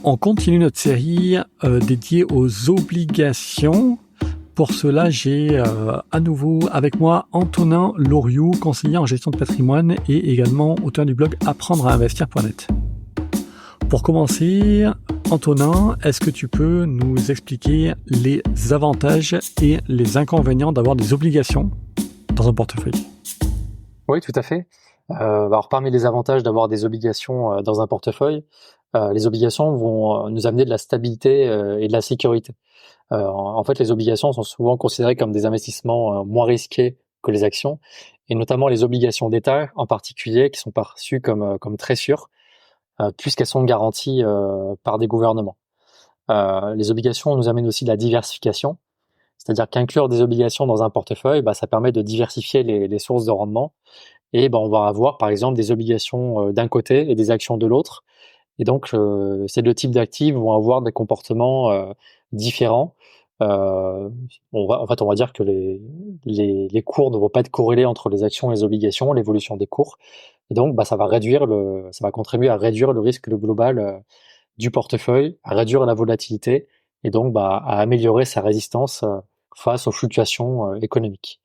On continue notre série dédiée aux obligations. Pour cela, j'ai à nouveau avec moi Antonin Loriot, conseiller en gestion de patrimoine et également auteur du blog apprendre à investir.net. Pour commencer, Antonin, est-ce que tu peux nous expliquer les avantages et les inconvénients d'avoir des obligations dans un portefeuille ? Oui, tout à fait. Alors, parmi les avantages d'avoir des obligations dans un portefeuille, les obligations vont nous amener de la stabilité et de la sécurité. En fait, les obligations sont souvent considérées comme des investissements moins risqués que les actions, et notamment les obligations d'État en particulier, qui sont perçues comme très sûres, puisqu'elles sont garanties par des gouvernements. Les obligations nous amènent aussi de la diversification, c'est-à-dire qu'inclure des obligations dans un portefeuille, ça permet de diversifier les sources de rendement. Et on va avoir par exemple des obligations d'un côté et des actions de l'autre. Et donc ces deux types d'actifs vont avoir des comportements différents. On va dire que les cours ne vont pas être corrélés entre les actions et les obligations, l'évolution des cours. Et donc ça va contribuer à réduire le risque global du portefeuille, à réduire la volatilité et donc à améliorer sa résistance face aux fluctuations économiques.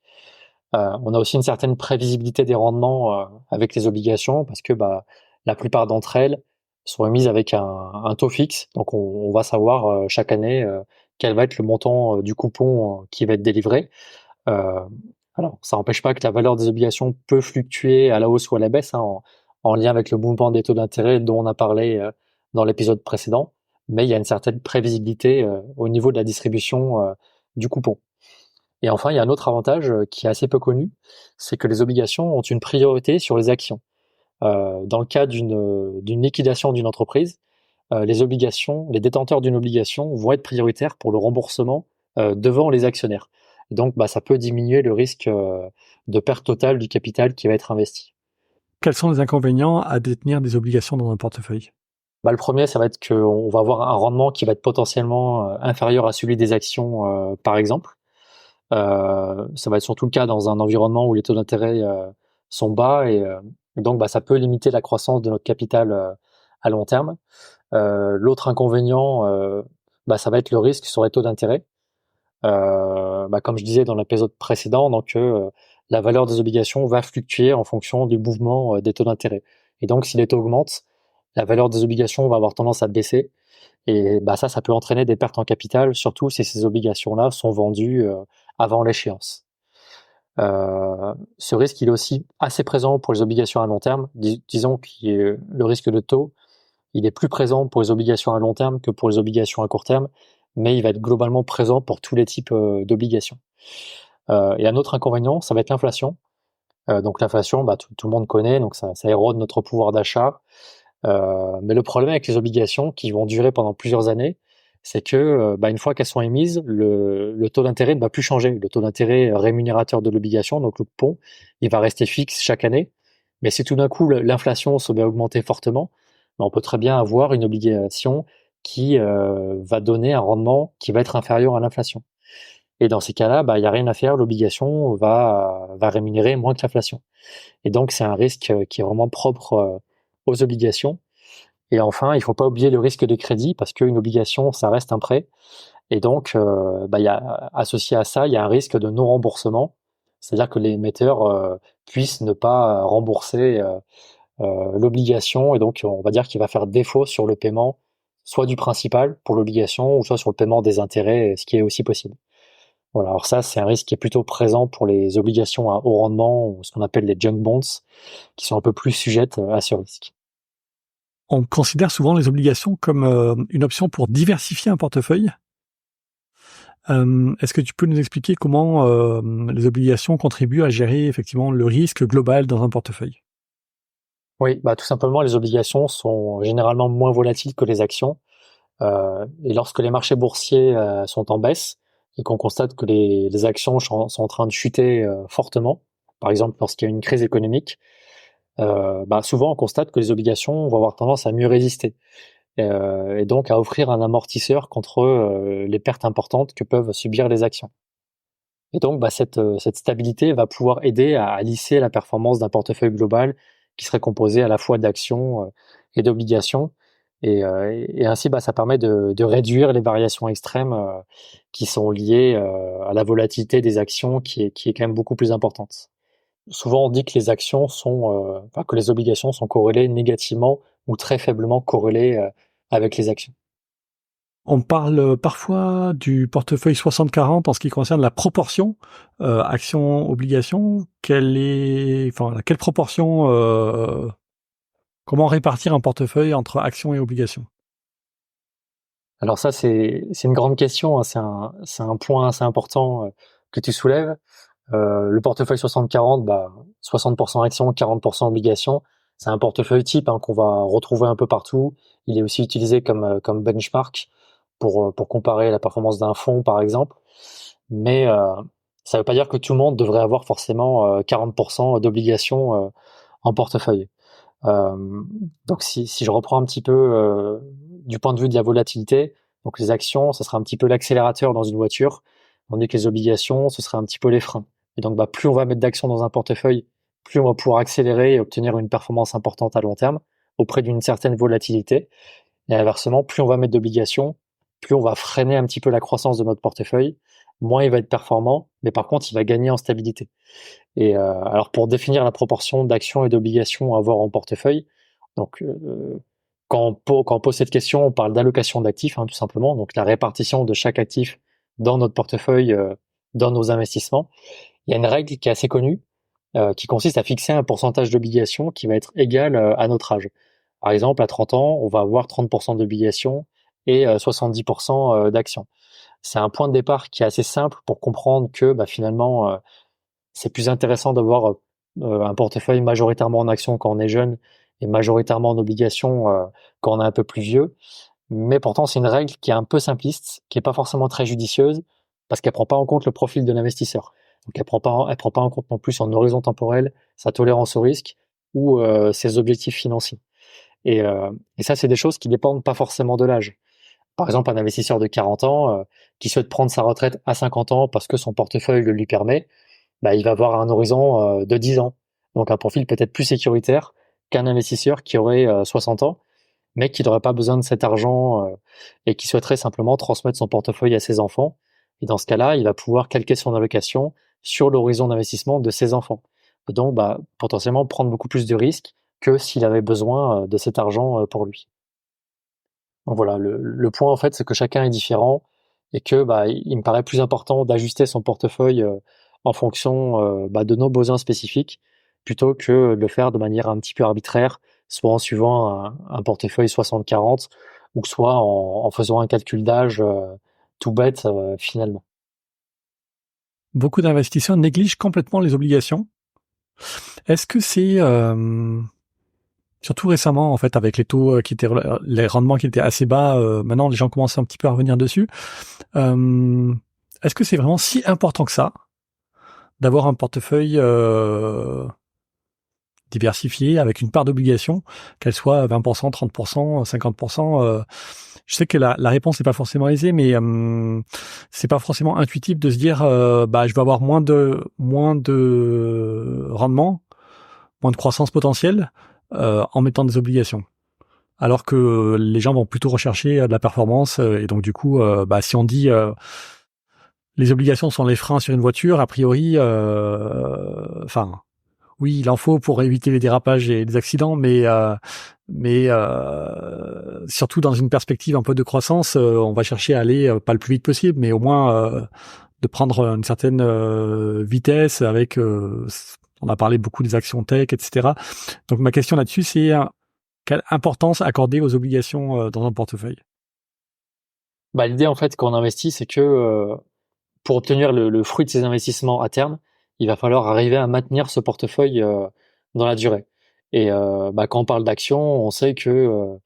On a aussi une certaine prévisibilité des rendements avec les obligations parce que la plupart d'entre elles sont émises avec un taux fixe. Donc on va savoir chaque année quel va être le montant du coupon qui va être délivré. Alors ça n'empêche pas que la valeur des obligations peut fluctuer à la hausse ou à la baisse, en lien avec le mouvement des taux d'intérêt dont on a parlé dans l'épisode précédent. Mais il y a une certaine prévisibilité au niveau de la distribution du coupon. Et enfin, il y a un autre avantage qui est assez peu connu, c'est que les obligations ont une priorité sur les actions. Dans le cas d'une liquidation d'une entreprise, les détenteurs d'une obligation vont être prioritaires pour le remboursement devant les actionnaires. Et donc, ça peut diminuer le risque de perte totale du capital qui va être investi. Quels sont les inconvénients à détenir des obligations dans un portefeuille ? Le premier, ça va être qu'on va avoir un rendement qui va être potentiellement inférieur à celui des actions, par exemple. Ça va être surtout le cas dans un environnement où les taux d'intérêt sont bas et donc ça peut limiter la croissance de notre capital à long terme. L'autre inconvénient, ça va être le risque sur les taux d'intérêt. Comme je disais dans l'épisode précédent, donc la valeur des obligations va fluctuer en fonction du mouvement des taux d'intérêt. Et donc si les taux augmentent, la valeur des obligations va avoir tendance à baisser. Et ça peut entraîner des pertes en capital, surtout si ces obligations-là sont vendues avant l'échéance. Ce risque, il est aussi assez présent pour les obligations à long terme. Disons que le risque de taux, il est plus présent pour les obligations à long terme que pour les obligations à court terme, mais il va être globalement présent pour tous les types d'obligations. Et un autre inconvénient, ça va être l'inflation. Donc l'inflation, tout le monde connaît, donc ça érode notre pouvoir d'achat. Mais le problème avec les obligations qui vont durer pendant plusieurs années, c'est que une fois qu'elles sont émises, le taux d'intérêt ne va plus changer. Le taux d'intérêt rémunérateur de l'obligation, donc le coupon, il va rester fixe chaque année. Mais si tout d'un coup l'inflation se met à augmenter fortement, on peut très bien avoir une obligation qui va donner un rendement qui va être inférieur à l'inflation. Et dans ces cas-là, il n'y a rien à faire, l'obligation va rémunérer moins que l'inflation. Et donc c'est un risque qui est vraiment propre aux obligations. Et enfin, il ne faut pas oublier le risque de crédit parce qu'une obligation, ça reste un prêt. Et donc, associé à ça, il y a un risque de non-remboursement, c'est-à-dire que l'émetteur puisse ne pas rembourser l'obligation. Et donc, on va dire qu'il va faire défaut sur le paiement, soit du principal pour l'obligation, ou soit sur le paiement des intérêts, ce qui est aussi possible. Voilà, alors ça, c'est un risque qui est plutôt présent pour les obligations à haut rendement, ou ce qu'on appelle les junk bonds, qui sont un peu plus sujettes à ce risque. On considère souvent les obligations comme une option pour diversifier un portefeuille. Est-ce que tu peux nous expliquer comment les obligations contribuent à gérer effectivement le risque global dans un portefeuille ? Oui, tout simplement, les obligations sont généralement moins volatiles que les actions. Et lorsque les marchés boursiers sont en baisse et qu'on constate que les actions sont en train de chuter fortement, par exemple lorsqu'il y a une crise économique, souvent on constate que les obligations vont avoir tendance à mieux résister et donc à offrir un amortisseur contre les pertes importantes que peuvent subir les actions. Et donc cette stabilité va pouvoir aider à lisser la performance d'un portefeuille global qui serait composé à la fois d'actions et d'obligations. Et ainsi, ça permet de réduire les variations extrêmes qui sont liées à la volatilité des actions qui est quand même beaucoup plus importante. Souvent, on dit que les actions que les obligations sont corrélées négativement ou très faiblement corrélées avec les actions. On parle parfois du portefeuille 60-40 en ce qui concerne la proportion action-obligation. Quelle proportion, comment répartir un portefeuille entre actions et obligations? Alors ça, c'est une grande question, hein. C'est un point assez important que tu soulèves. Le portefeuille 60-40, 60% actions, 40% obligations. C'est un portefeuille type qu'on va retrouver un peu partout. Il est aussi utilisé comme benchmark pour comparer la performance d'un fonds, par exemple. Mais ça ne veut pas dire que tout le monde devrait avoir forcément 40% d'obligations en portefeuille. Donc si je reprends un petit peu du point de vue de la volatilité, donc les actions, ce sera un petit peu l'accélérateur dans une voiture, tandis que les obligations, ce sera un petit peu les freins. Et donc plus on va mettre d'actions dans un portefeuille, plus on va pouvoir accélérer et obtenir une performance importante à long terme auprès d'une certaine volatilité. Et inversement, plus on va mettre d'obligations, plus on va freiner un petit peu la croissance de notre portefeuille, moins il va être performant, mais par contre il va gagner en stabilité. Et alors pour définir la proportion d'actions et d'obligations à avoir en portefeuille, donc quand on pose cette question, on parle d'allocation d'actifs, tout simplement, donc la répartition de chaque actif dans notre portefeuille, dans nos investissements. Il y a une règle qui est assez connue, qui consiste à fixer un pourcentage d'obligations qui va être égal à notre âge. Par exemple, à 30 ans, on va avoir 30% d'obligations et 70% d'actions. C'est un point de départ qui est assez simple pour comprendre que finalement, c'est plus intéressant d'avoir un portefeuille majoritairement en actions quand on est jeune et majoritairement en obligations quand on est un peu plus vieux. Mais pourtant, c'est une règle qui est un peu simpliste, qui est pas forcément très judicieuse, parce qu'elle prend pas en compte le profil de l'investisseur. Donc elle prend pas en compte non plus son horizon temporel, sa tolérance au risque ou ses objectifs financiers. Et ça, c'est des choses qui dépendent pas forcément de l'âge. Par exemple, un investisseur de 40 ans qui souhaite prendre sa retraite à 50 ans parce que son portefeuille le lui permet, il va avoir un horizon de 10 ans. Donc un profil peut-être plus sécuritaire qu'un investisseur qui aurait 60 ans, mais qui n'aurait pas besoin de cet argent et qui souhaiterait simplement transmettre son portefeuille à ses enfants. Et dans ce cas-là, il va pouvoir calquer son allocation sur l'horizon d'investissement de ses enfants. Et donc, potentiellement prendre beaucoup plus de risques que s'il avait besoin de cet argent pour lui. Donc voilà, le point en fait, c'est que chacun est différent et que il me paraît plus important d'ajuster son portefeuille en fonction de nos besoins spécifiques plutôt que de le faire de manière un petit peu arbitraire, soit en suivant un portefeuille 60-40 ou soit en faisant un calcul d'âge tout bête finalement. Beaucoup d'investisseurs négligent complètement les obligations. Est-ce que c'est surtout récemment en fait avec les taux les rendements qui étaient assez bas, maintenant les gens commencent un petit peu à revenir dessus. Est-ce que c'est vraiment si important que ça d'avoir un portefeuille diversifié avec une part d'obligation, qu'elle soit 20%, 30%, 50%? Je sais que la réponse n'est pas forcément aisée, mais c'est pas forcément intuitif de se dire je vais avoir moins de rendement, moins de croissance potentielle en mettant des obligations. Alors que les gens vont plutôt rechercher de la performance et donc du coup, si on dit les obligations sont les freins sur une voiture, a priori, oui, il en faut pour éviter les dérapages et les accidents, mais surtout dans une perspective un peu de croissance, on va chercher à aller pas le plus vite possible, mais au moins de prendre une certaine vitesse avec. On a parlé beaucoup des actions tech, etc. Donc ma question là-dessus, c'est quelle importance accorder aux obligations dans un portefeuille? L'idée en fait quand on investit, c'est que pour obtenir le fruit de ses investissements à terme, il va falloir arriver à maintenir ce portefeuille dans la durée. Et quand on parle d'actions, on sait que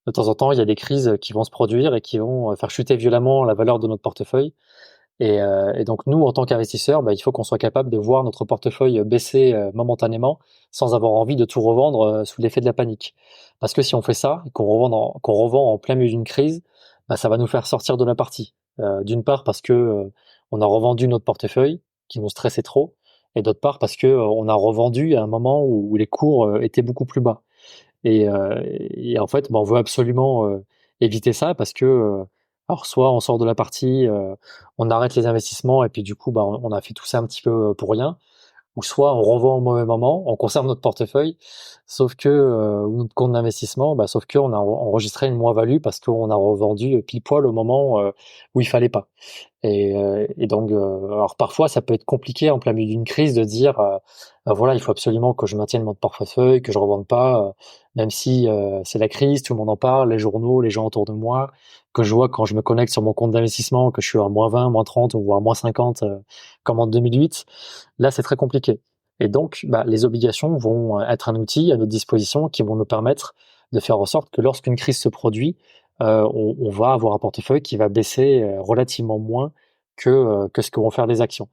de temps en temps, il y a des crises qui vont se produire et qui vont faire chuter violemment la valeur de notre portefeuille. Et donc nous, en tant qu'investisseurs, il faut qu'on soit capable de voir notre portefeuille baisser momentanément sans avoir envie de tout revendre sous l'effet de la panique. Parce que si on fait ça, et qu'on revend en plein milieu d'une crise, ça va nous faire sortir de la partie. D'une part parce que on a revendu notre portefeuille, qui nous stressait trop, et d'autre part parce que on a revendu à un moment où les cours étaient beaucoup plus bas. Et en fait, on veut absolument éviter ça parce que alors soit on sort de la partie, on arrête les investissements et puis du coup, on a fait tout ça un petit peu pour rien, ou soit on revend au mauvais moment, on conserve notre portefeuille, sauf que ou notre compte d'investissement, sauf qu'on a enregistré une moins-value parce qu'on a revendu pile poil au moment où il fallait pas. Et donc, alors parfois, ça peut être compliqué en plein milieu d'une crise de dire, voilà, il faut absolument que je maintienne mon portefeuille, que je revende pas, même si c'est la crise, tout le monde en parle, les journaux, les gens autour de moi, que je vois quand je me connecte sur mon compte d'investissement, que je suis à -20, -30 ou à -50, comme en 2008. Là, c'est très compliqué. Et donc, les obligations vont être un outil à notre disposition qui vont nous permettre de faire en sorte que lorsqu'une crise se produit, on va avoir un portefeuille qui va baisser relativement moins que ce que vont faire les actions.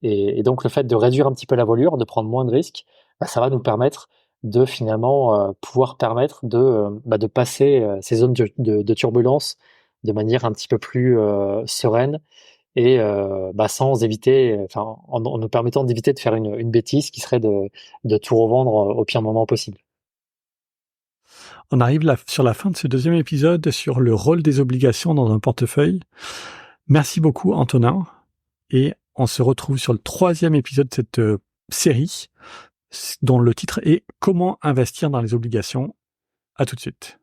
Et donc le fait de réduire un petit peu la voilure, de prendre moins de risques, ça va nous permettre de finalement pouvoir permettre de passer ces zones de turbulence de manière un petit peu plus sereine et sans éviter, enfin en nous permettant d'éviter de faire une bêtise qui serait de tout revendre au pire moment possible. On arrive sur la fin de ce deuxième épisode sur le rôle des obligations dans un portefeuille. Merci beaucoup Antonin, et on se retrouve sur le troisième épisode de cette série dont le titre est Comment investir dans les obligations. À tout de suite.